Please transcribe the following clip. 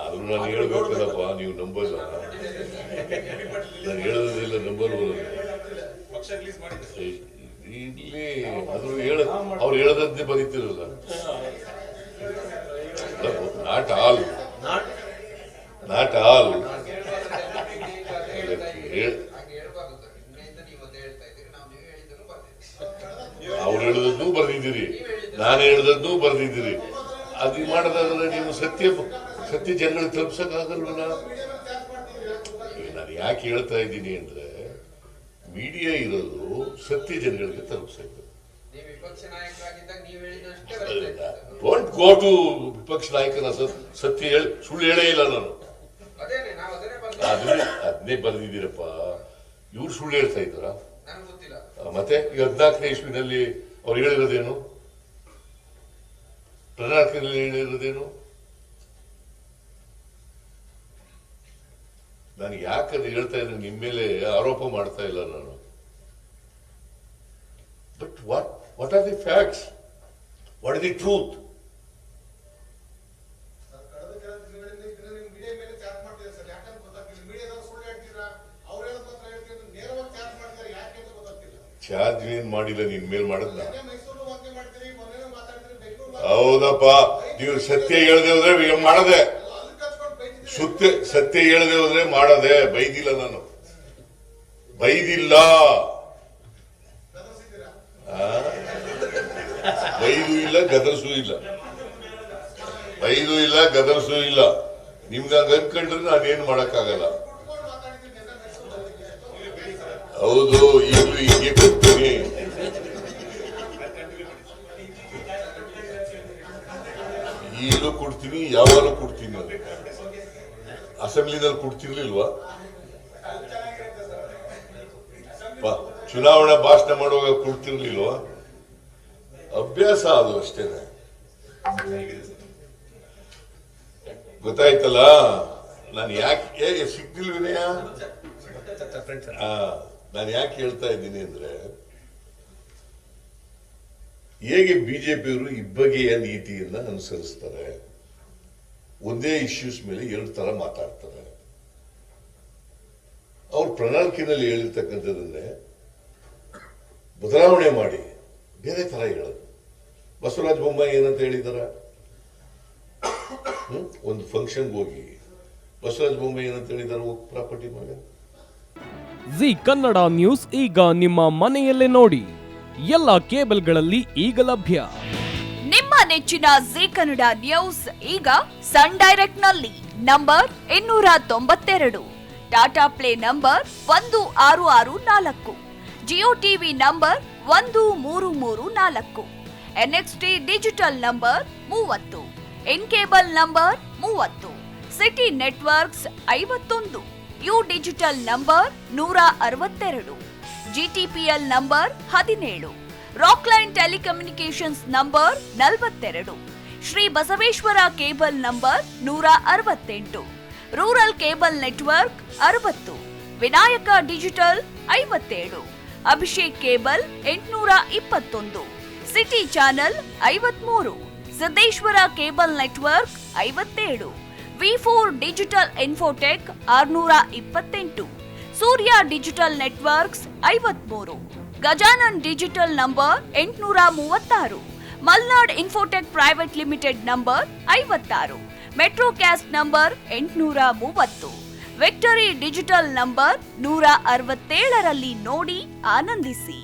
ಆದ್ರೂ ನಾನು ಹೇಳ್ಬೇಕಲ್ಲಪ್ಪ, ನೀವು ನಂಬಲ್ಲ. ನಾನು ಹೇಳೋದಿಲ್ಲ, ನಂಬರ್ ಇಲ್ಲಿ ಅದು ಅವ್ರು ಹೇಳದಂತೆ ಬರೀತಿರಲ್ಲ. ನಾಟ್ ಆಲ್ ಅವ್ರು ಹೇಳದನ್ನೂ ಬರ್ದಿದ್ದೀರಿ, ನಾನು ಹೇಳದನ್ನೂ ಬರ್ದಿದ್ದೀರಿ. ಅದು ಮಾಡೋದಾದ್ರೆ ನೀವು ಸತ್ಯ ಜನಗಳಿಗೆ ತಲುಪ್ಸಕ್ಕಾಗಲ್ವಲ್ಲ. ನಾನು ಯಾಕೆ ಹೇಳ್ತಾ ಇದ್ದೀನಿ ಅಂದ್ರೆ, ಮೀಡಿಯಾ ಇರೋದು ಸತ್ಯ ಜನಗಳಿಗೆ ತಲುಪಿಸಬೇಕು. ಡೋಂಟ್ ಗೋ ಟು ವಿಪಕ್ಷ ನಾಯಕನ ಸತ್ಯ ಹೇಳಿ ಸುಳ್ಳು ಹೇಳೇ ಇಲ್ಲ ನಾನು. ಅದನ್ನೇ ಬರೆದಿದ್ದೀರಪ್ಪ. ಇವ್ರು ಸುಳ್ಳು ಹೇಳ್ತಾ ಇದ್ದಾರ? ಮತ್ತೆ ಈ 14ನೇ ಇಸ್ವಿನಲ್ಲಿ ಅವ್ರು ಹೇಳಿರೋದೇನು? ಪ್ರಣಾಳಿಕೆಯಲ್ಲಿ ಹೇಳಿರೋದೇನು? ನಾನು ಯಾಕಂದ್ರೆ ಹೇಳ್ತಾ ಇದ್ದೀನಿ, ನಿಮ್ಮ ಮೇಲೆ ಆರೋಪ ಮಾಡ್ತಾ ಇಲ್ಲ ನಾನು. But what are the facts? What is the truth? Charge ಏನ್ ಮಾಡಿಲ್ಲ, ನಿನ್ ಮೇಲ್ ಮಾಡದ್ನ? ಹೌದಪ್ಪ, ನೀವು ಸತ್ಯ ಹೇಳದೆ ಹೋದ್ರೆ ಮಾಡದೆ, ಸತ್ಯ ಹೇಳದೆ ಹೋದ್ರೆ ಮಾಡದೆ. ಬೈದಿಲ್ಲ ನಾನು, ಬೈದಿಲ್ಲ, ಬೈದು ಇಲ್ಲ, ಗದರ್ಸೂ ಇಲ್ಲ, ಬೈದು ಇಲ್ಲ, ಗದರ್ಸೂ ಇಲ್ಲ. ನಿಮ್ಗೆ ಹಂಗ ಅನ್ಕೊಂಡ್ರೆ ನಾನೇನು ಮಾಡಕ್ಕಾಗಲ್ಲ. ಹೌದು, ಈಗಲೂ ಹೀಗೆ ಕೊಡ್ತೀನಿ. ಈಗಲೂ ಕೊಡ್ತೀನಿ, ಯಾವಾಗಲೂ ಕೊಡ್ತೀನಿ. ಅಸೆಂಬ್ಲಿನಲ್ಲಿ ಕೊಡ್ತಿರ್ಲಿಲ್ವಾ? ಚುನಾವಣಾ ಭಾಷಣ ಮಾಡುವಾಗ ಕೊಡ್ತಿರ್ಲಿಲ್ವಾ? ಅಭ್ಯಾಸ ಅದು ಅಷ್ಟೇನೆ. ಗೊತ್ತಾಯ್ತಲ್ಲ? ನಾನು ಯಾಕೆ ಸಿಗ್ತಿಲ್ ವಿನಯ, ನಾನು ಯಾಕೆ ಹೇಳ್ತಾ ಇದ್ದೀನಿ ಅಂದ್ರೆ, ಹೇಗೆ ಬಿಜೆಪಿಯವರು ಇಬ್ಬಗೆಯ ನೀತಿಯನ್ನ ಅನುಸರಿಸ್ತಾರೆ. ಒಂದೇ ಇಶ್ಯೂಸ್ ಮೇಲೆ 2 ತರ ಮಾತಾಡ್ತಾರೆ. ಅವ್ರ ಪ್ರಣಾಳಿಕೆಯಲ್ಲಿ ಹೇಳಿರ್ತಕ್ಕಂಥದ್ದನ್ನೇ ಬದಲಾವಣೆ ಮಾಡಿ ಬೇರೆ ತರ ಹೇಳೋದು. ಬಸವರಾಜ ಬೊಮ್ಮಾಯಿ ಏನಂತ ಹೇಳಿದಾರ? ಒಂದು ಫಂಕ್ಷನ್ಗೆ ಹೋಗಿ ಬಸವರಾಜ ಬೊಮ್ಮಾಯಿ ಏನಂತ ಹೇಳಿದಾರ? ಪ್ರಾಪರ್ಟಿ ಮೇಲೆ ಜಿ ಕನ್ನಡ ನ್ಯೂಸ್ ಈಗ ನಿಮ್ಮ ಮನೆಯಲ್ಲೇ ನೋಡಿ. ಎಲ್ಲ ಕೇಬಲ್ಗಳಲ್ಲಿ ಈಗ ಲಭ್ಯ. ನಿಮ್ಮ ನೆಚ್ಚಿನ ಜಿ ಕನ್ನಡ ನ್ಯೂಸ್ ಈಗ ಸನ್ ಡೈರೆಕ್ಟ್ ನಲ್ಲಿ number 292, Tata play number 1664, Jio TV number 1334, NXT digital number 30, in cable number 30, city networks 51, U digital number 162, GTPL number 17, Rockline telecommunications number 42, Shri Basaveshwara cable number 168, rural cable network 60, Vinayaka digital 57, Abhishek cable 821, city channel 53, Siddeshwara cable network 57, V4 digital Infotech 628, Surya digital networks 53, Gajanan digital number 836, Malnad infotech private limited number 56, metro cast number 830, victory digital number 167ರಲ್ಲಿ ನೋಡಿ ಆನಂದಿಸಿ.